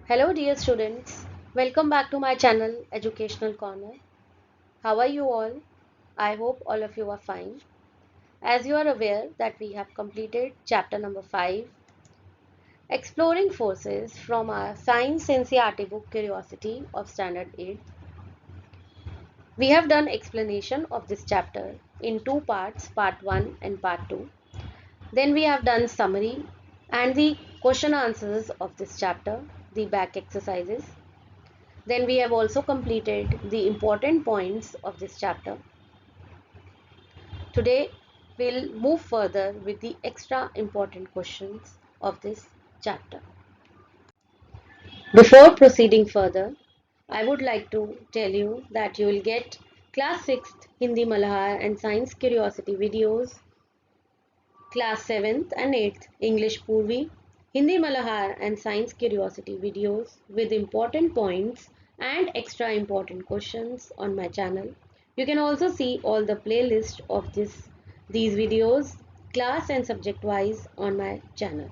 Hello dear students, welcome back to my channel Educational Corner. How are you all? I hope all of you are fine. As you are aware that we have completed chapter number 5, Exploring Forces from our Science NCERT book Curiosity of Standard 8. We have done explanation of this chapter in two parts, part 1 and part 2. Then we have done summary and the question answers of this chapter, the back exercises. Then we have also completed the important points of this chapter. Today we'll move further with the extra important questions of this chapter. Before proceeding further, I would like to tell you that you will get class 6th Hindi Malahar and Science Curiosity videos, class 7th and 8th English Purvi, Hindi Malahar and Science Curiosity videos with important points and extra important questions on my channel. You can also see all the playlist of these videos class and subject wise on my channel.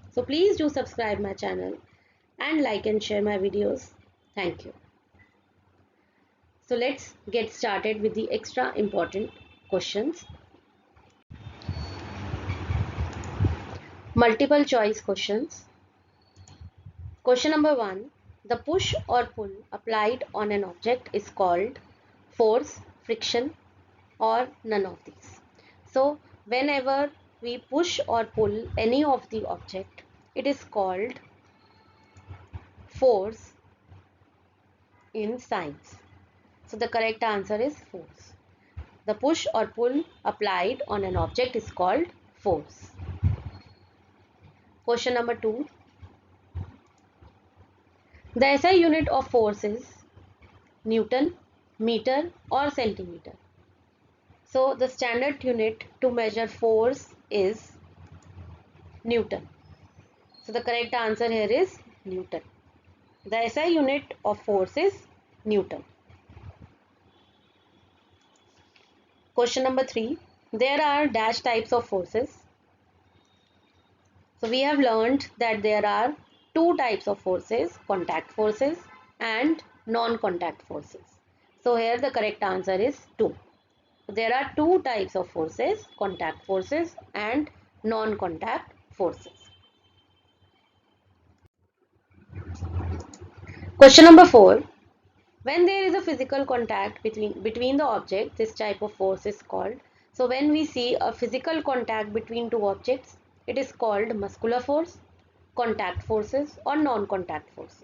So please do subscribe my channel and like and share my videos. Thank you. So let's get started with the extra important questions. Multiple choice questions. Question number 1. The push or pull applied on an object is called force, friction, or none of these. So, whenever we push or pull any of the object, it is called force in science. So, the correct answer is force. The push or pull applied on an object is called force. Question number 2. The SI unit of force is Newton, meter, or centimeter. So the standard unit to measure force is Newton. So the correct answer here is Newton. The SI unit of force is Newton. Question number 3. There are dash types of forces. So we have learned that there are two types of forces, contact forces and non-contact forces. So here the correct answer is 2. There are two types of forces, contact forces and non-contact forces. Question number 4. When there is a physical contact between the objects, this type of force is called. So when we see a physical contact between two objects, it is called muscular force, contact forces or non-contact forces.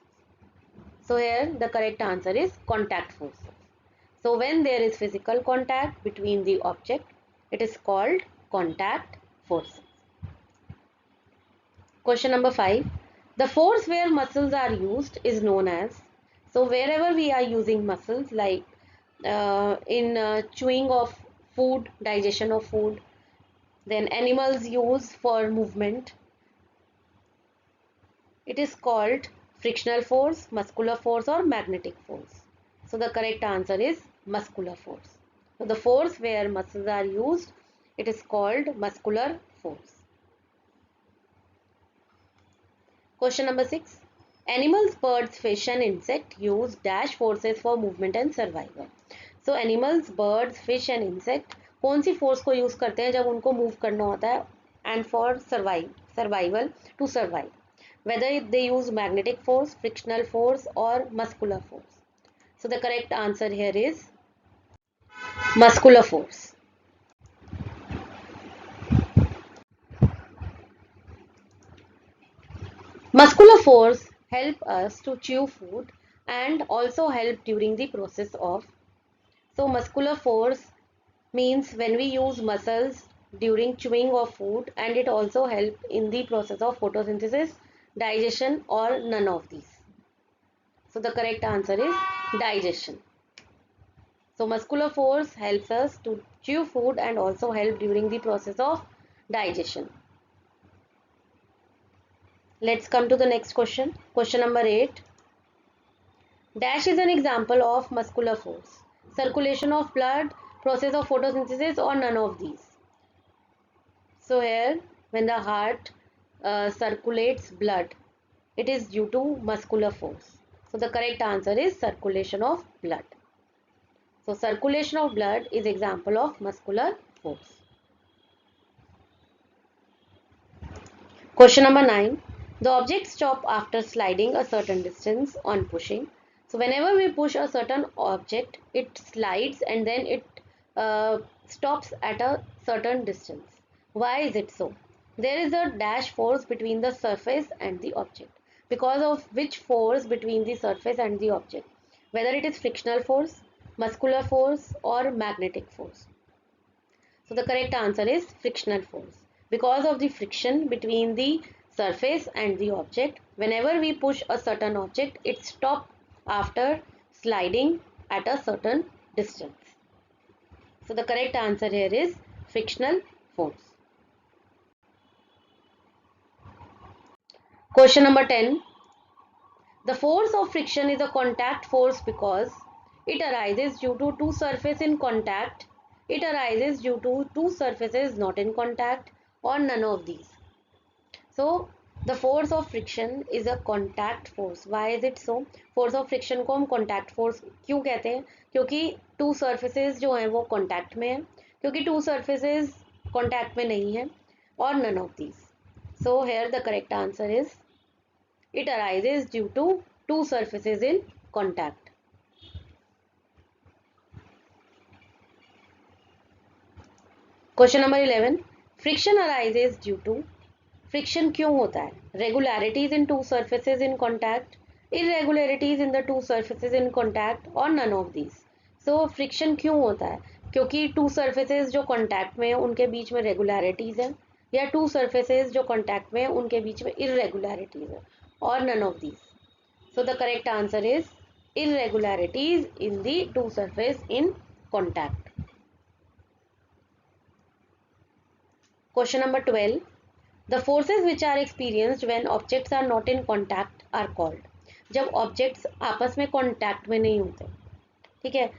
So here the correct answer is contact forces. So when there is physical contact between the object, it is called contact forces. Question number 5. The force where muscles are used is known as. So wherever we are using muscles, like in chewing of food, digestion of food, then animals use for movement, it is called frictional force, muscular force or magnetic force. So the correct answer is muscular force. So the force where muscles are used, it is called muscular force. Question number 6. Animals, birds, fish and insect use dash forces for movement and survival. So animals, birds, fish and insect कौन सी force को use करते हैं जब उनको move करना होता है and for survival to survive. Whether they use magnetic force, frictional force or muscular force. So the correct answer here is muscular force. Muscular force help us to chew food and also help during the process of. So muscular force means when we use muscles during chewing of food, and it also help in the process of photosynthesis, digestion or none of these. So the correct answer is digestion. So muscular force helps us to chew food and also help during the process of digestion. Let's come to the next question. Question number 8. Dash is an example of muscular force. Circulation of blood, process of photosynthesis or none of these. So here when the heart circulates blood, It is due to muscular force. So the correct answer is circulation of blood. So circulation of blood is example of muscular force. Question number 9. The object stop after sliding a certain distance on pushing. So whenever we push a certain object, it slides and then it stops at a certain distance. Why is it so? There is a dash force between the surface and the object. Because of which force between the surface and the object? Whether it is frictional force, muscular force or magnetic force. So the correct answer is frictional force. Because of the friction between the surface and the object, whenever we push a certain object, it stops after sliding at a certain distance. So the correct answer here is frictional force. Question number 10. The force of friction is a contact force because it arises due to two surfaces in contact, it arises due to two surfaces not in contact, or none of these. So the force of friction is a contact force. Why is it so? Force of friction को हम contact force क्यों कहते हैं? क्योंकि two surfaces जो हैं वो contact में हैं, क्योंकि two surfaces contact में नहीं है, और none of these. So here the correct answer is it arises due to two surfaces in contact. Question number 11. Friction arises due to. Friction क्यों होता है? Regularities in two surfaces in contact, irregularities in the two surfaces in contact, और none of these. So friction क्यों होता है? क्योंकि to surfaces जो contact में है उनके बीच में रेगुलरिटीज है, या टू सर्फेसेज जो कॉन्टैक्ट में है उनके बीच में इरेगुलरिटीज है, और none of these. So the correct answer is irregularities in the two surface in contact. Question number 12. The forces which are experienced when objects are not in contact are called. जब objects आपस में contact में नहीं होते, ठीक है,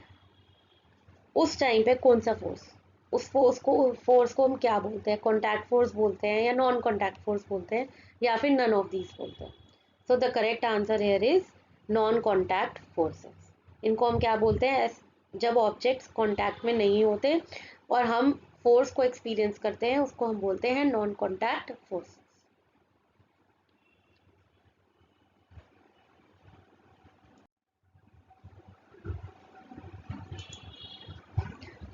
उस time पे कौन सा फोर्स, उस फोर्स को हम क्या बोलते हैं? कॉन्टैक्ट फोर्स बोलते हैं, या नॉन कॉन्टैक्ट फोर्स बोलते हैं, या फिर नन ऑफ दीज बोलते हैं? सो the correct answer here is non contact forces. इनको हम क्या बोलते हैं? जब ऑब्जेक्ट्स कॉन्टैक्ट में नहीं होते और हम फोर्स को एक्सपीरियंस करते हैं, उसको हम बोलते हैं non contact force.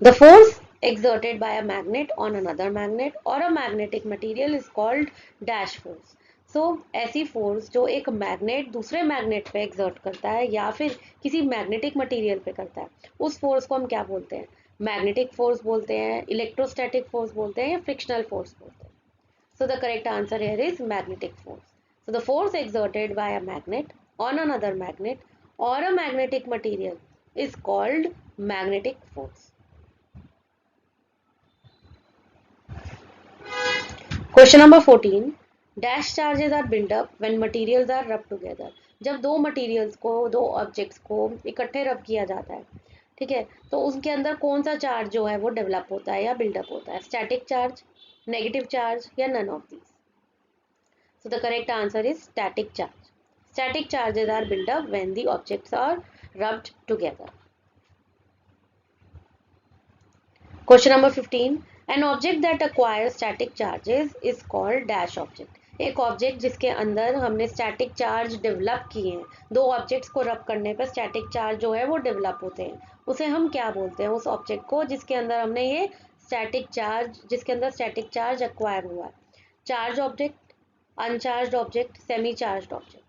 The force exerted by a magnet on another magnet or a magnetic material is called dash force. So ऐसी फोर्स जो एक मैग्नेट दूसरे मैग्नेट पे एक्सर्ट करता है या फिर किसी मैग्नेटिक मटेरियल पे करता है, उस फोर्स को हम क्या बोलते हैं? मैग्नेटिक फोर्स बोलते हैं, इलेक्ट्रोस्टैटिक फोर्स बोलते हैं, या फ्रिक्शनल फोर्स बोलते हैं. So the correct answer here is magnetic force. So the force exerted by a magnet on another magnet or a magnetic material is called magnetic force. Question number 14. Dash charges are built up when materials are rubbed together. जब दो materials को, दो objects को इकट्ठे रब किया जाता है, ठीक है, तो उसके अंदर कौन सा चार्ज जो है वो डेवलप होता है या बिल्डअप होता है? स्टैटिक चार्ज, नेगेटिव चार्ज, या none of these? So the correct answer is static charge. Static charges are built up when the objects are rubbed together. Question number 15. An object that acquires static charges is called dash object. एक object जिसके अंदर हमने static charge develop किए हैं, दो objects को रब करने पर स्टैटिक चार्ज जो है वो डेवलप होते हैं, उसे हम क्या बोलते हैं? उस ऑब्जेक्ट को जिसके अंदर हमने ये स्टैटिक चार्ज, जिसके अंदर स्टैटिक चार्ज एक्वायर हुआ है. Charge object, uncharged object, semi charged object.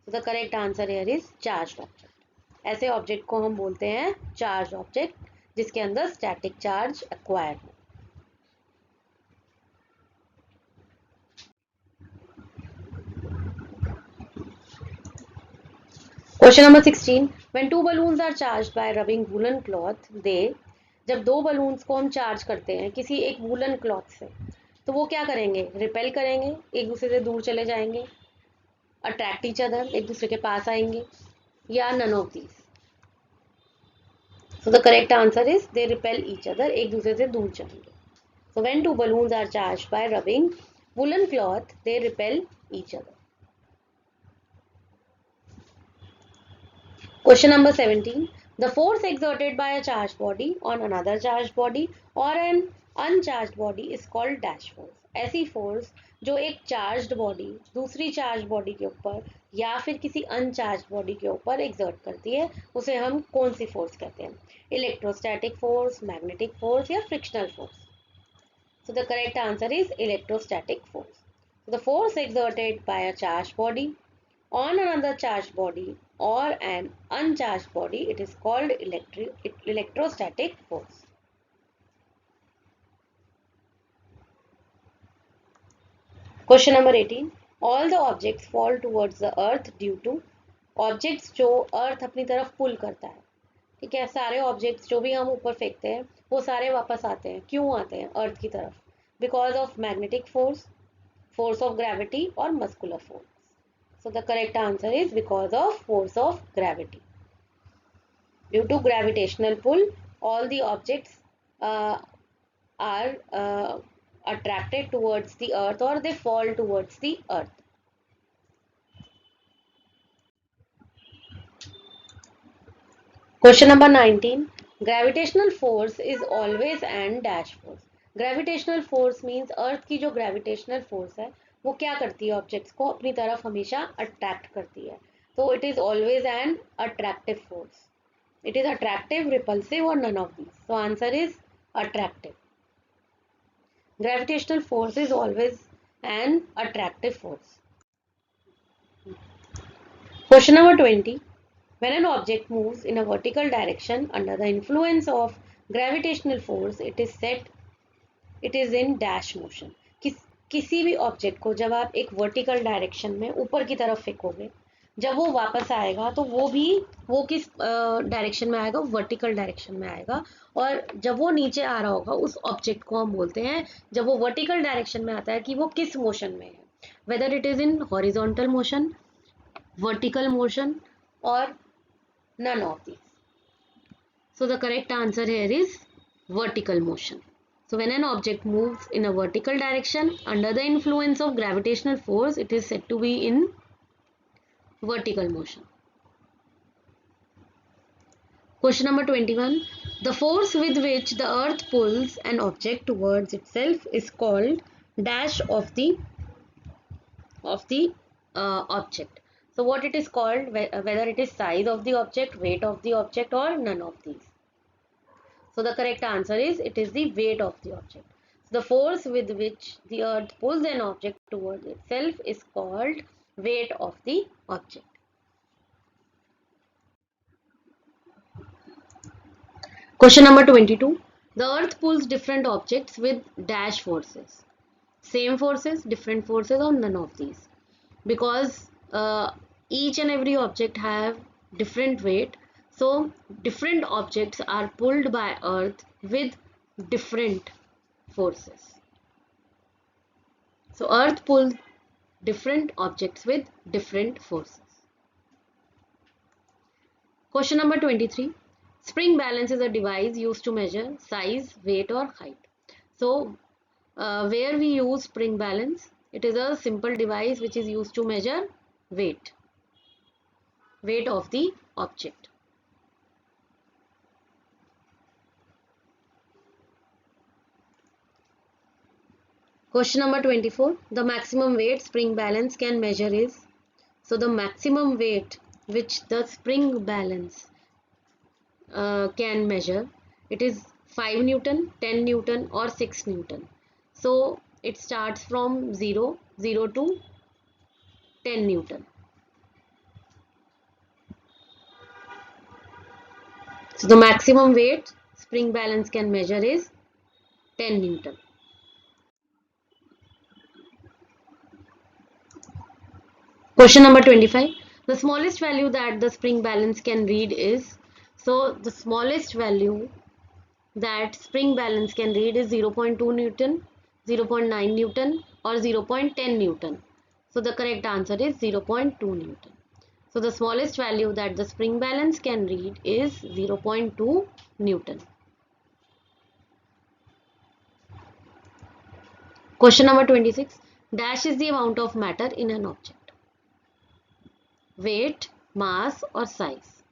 तो the correct answer here is charged object. ऐसे ऑब्जेक्ट को हम बोलते हैं चार्ज ऑब्जेक्ट जिसके अंदर स्टैटिक चार्ज एक्वायर हो. Question number 16. When two balloons are charged by rubbing woolen cloth, they, जब दो बलून्स को हम चार्ज करते हैं किसी एक वूलन क्लॉथ से, तो वो क्या करेंगे? रिपेल करेंगे, एक दूसरे से दूर चले जाएंगे, अट्रैक्ट ईच अदर, एक दूसरे के पास आएंगे, या none of these? So the correct answer is they repel each other, एक दूसरे से दूर जाएंगे. So when two balloons are charged by rubbing woolen cloth, they repel each other. Question number 17. The force exerted by a charged body on another charged body or an uncharged body is called dash force. ऐसी force जो एक charged body दूसरी charge body के ऊपर या फिर किसी uncharged body के ऊपर एग्जर्ट करती है उसे हम कौन सी फोर्स कहते हैं? इलेक्ट्रोस्टैटिक फोर्स, मैग्नेटिक फोर्स या frictional force? So the correct answer is electrostatic force. So the force exerted by a charged body on another charged body or an uncharged body, it is called electrostatic force. Question number 18. All the objects fall towards the earth due to objects जो earth अपनी तरफ pull करता है. ठीक है, सारे objects जो भी हम ऊपर फेंकते हैं वो सारे वापस आते हैं. क्यों आते हैं earth की तरफ? Because of magnetic force, force of gravity or muscular force. So the correct answer is because of force of gravity. Due to gravitational pull, all the objects are attracted towards the earth or they fall towards the earth. Question number 19. Gravitational force is always an dash force. Gravitational force means earth की जो gravitational force है वो क्या करती है objects को अपनी तरफ हमेशा अट्रैक्ट करती है. तो it is always an attractive force. It is attractive, repulsive or none of these. So answer is attractive. Gravitational force is always an attractive force. Question number 20. When an object moves in a vertical direction under the influence of gravitational force, it is said it is in dash motion. किसी भी object को जब आप एक vertical direction में ऊपर की तरफ फेंकोगे, जब वो वापस आएगा तो वो किस डायरेक्शन में आएगा? वर्टिकल डायरेक्शन में आएगा. और जब वो नीचे आ रहा होगा उस ऑब्जेक्ट को हम बोलते हैं, जब वो वर्टिकल डायरेक्शन में आता है, कि वो किस मोशन में है, whether it is in horizontal motion, vertical motion और none of these. So the correct answer here is vertical motion. So when an object moves in a vertical direction under the influence of gravitational force, it is said to be in vertical motion. Question number 21. The force with which the earth pulls an object towards itself is called dash of the object. So what it is called, whether it is size of the object, weight of the object or none of these. So the correct answer is it is the weight of the object. So the force with which the earth pulls an object towards itself is called weight of the object. Question number 22. The earth pulls different objects with dash forces. Same forces, different forces or none of these. Because each and every object have different weight, so different objects are pulled by earth with different forces. So earth pulls different objects with different forces. Question number 23. Spring balance is a device used to measure size, weight or height. So where we use spring balance, it is a simple device which is used to measure weight of the object. Question number 24. The maximum weight spring balance can measure is, so the maximum weight which the spring balance can measure, it is 5 Newton, 10 Newton or 6 Newton. So it starts from 0 to 10 Newton. So the maximum weight spring balance can measure is 10 Newton. Question number 25. The smallest value that the spring balance can read is, so the smallest value that spring balance can read is 0.2 Newton, 0.9 Newton or 0.10 Newton. So the correct answer is 0.2 Newton. So the smallest value that the spring balance can read is 0.2 Newton. Question number 26. Dash is the amount of matter in an object. Weight, mass or size.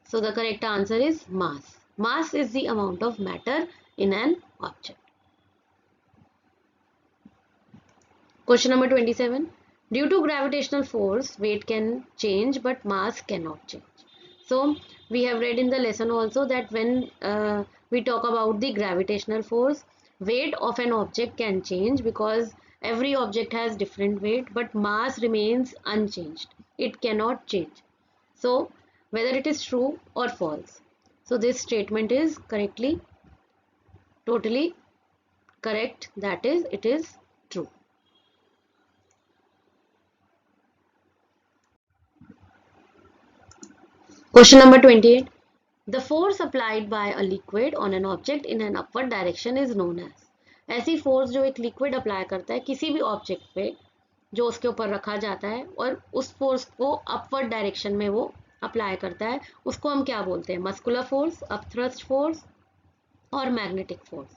So the correct answer is mass. Mass is the amount of matter in an object. Question number 27. Due to gravitational force, weight can change but mass cannot change. So we have read in the lesson also that when we talk about the gravitational force, weight of an object can change because every object has different weight, but mass remains unchanged. It cannot change. So whether it is true or false. So this statement is totally correct. That is, it is true. Question number 28. The force applied by a liquid on an object in an upward direction is known as. ऐसी force जो एक liquid apply करता है किसी भी object पे जो उसके ऊपर रखा जाता है और उस फोर्स को अपवर्ड डायरेक्शन में वो अप्लाई करता है, उसको हम क्या बोलते हैं? मस्कुलर फोर्स, अपथ्रस्ट फोर्स और magnetic force.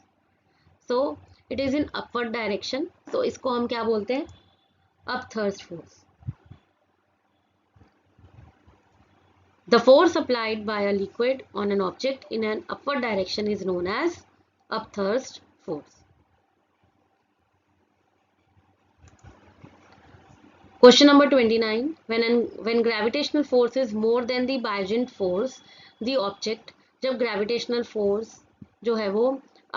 So it is in upward direction, तो इसको हम क्या बोलते हैं? Upthrust force. The force applied by a liquid on an object in an upward direction is known as upthrust force. Question number 29. When gravitational force is more than the buoyant force, the object, जब gravitational force जो है वो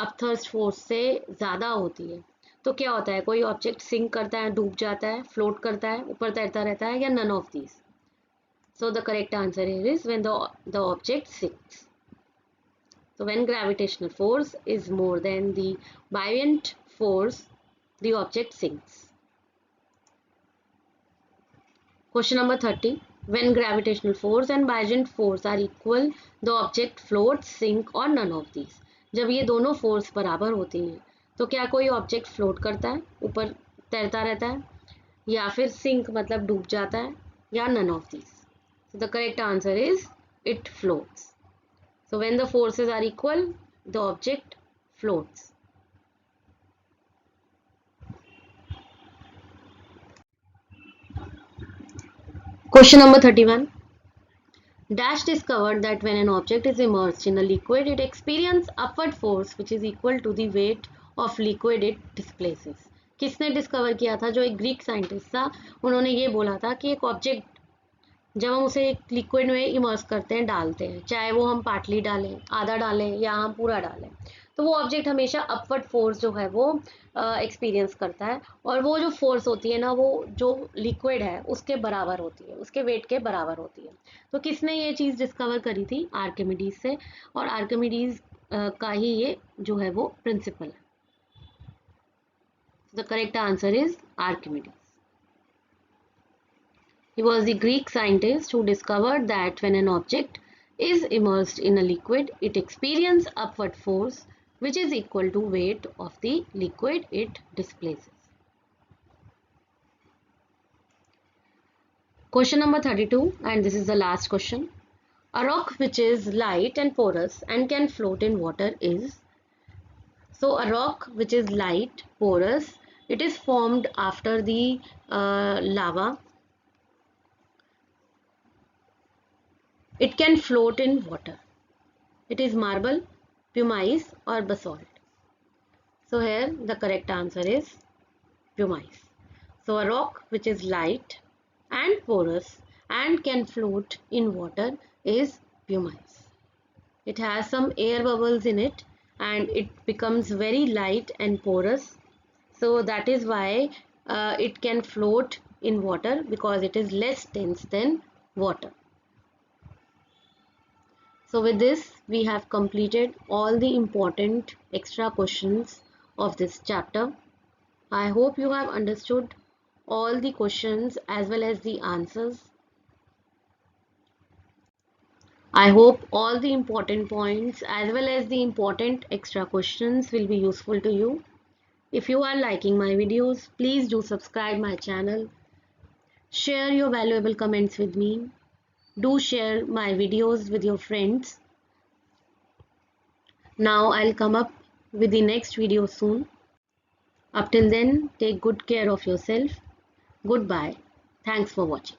upthrust force से ज़्यादा होती है तो क्या होता है? कोई ऑब्जेक्ट सिंक करता है, डूब जाता है, फ्लोट करता है, ऊपर तैरता रहता है, या none of these. So the correct answer here is when the object sinks. So when gravitational force is more than the buoyant force, the object sinks. Question number 30. When gravitational force and buoyant force are equal, the object floats, sink or none of these. जब ये दोनों force बराबर होती हैं तो क्या कोई object float करता है, ऊपर तैरता रहता है, या फिर सिंक मतलब डूब जाता है, या none of these. So the correct answer is it floats. So when the forces are equal, the object floats. Question number 31. Dash discovered that when an object is immersed in a liquid, it experiences upward force which is equal to the weight of liquid it displaces. किसने discover किया था? जो एक Greek scientist था, उन्होंने ये बोला था कि एक ऑब्जेक्ट जब हम उसे एक लिक्विड में इमर्स करते हैं, डालते हैं, चाहे वो हम पार्टली डालें, आधा डालें या हम पूरा डालें, तो वो ऑब्जेक्ट हमेशा अपवर्ड फोर्स जो है वो एक्सपीरियंस करता है, और वो जो फोर्स होती है ना, वो जो लिक्विड है उसके बराबर होती है, उसके वेट के बराबर होती है. तो किसने ये चीज़ डिस्कवर करी थी? आर्किमिडीज से, और आर्किमिडीज का ही ये जो है वो प्रिंसिपल है. The correct answer is Archimedes. He was the Greek scientist who discovered that when an object is immersed in a liquid, it experiences upward force which is equal to weight of the liquid it displaces. Question number 32, and this is the last question. A rock which is light and porous and can float in water is. So a rock which is light, porous, it is formed after the lava. It can float in water. It is marble, pumice or basalt. So here the correct answer is pumice. So a rock which is light and porous and can float in water is pumice. It has some air bubbles in it and it becomes very light and porous. So that is why it can float in water, because it is less dense than water. So with this, we have completed all the important extra questions of this chapter. I hope you have understood all the questions as well as the answers. I hope all the important points as well as the important extra questions will be useful to you. If you are liking my videos, please do subscribe my channel. Share your valuable comments with me. Do share my videos with your friends. Now I'll come up with the next video soon. Up till then, take good care of yourself. Goodbye. Thanks for watching.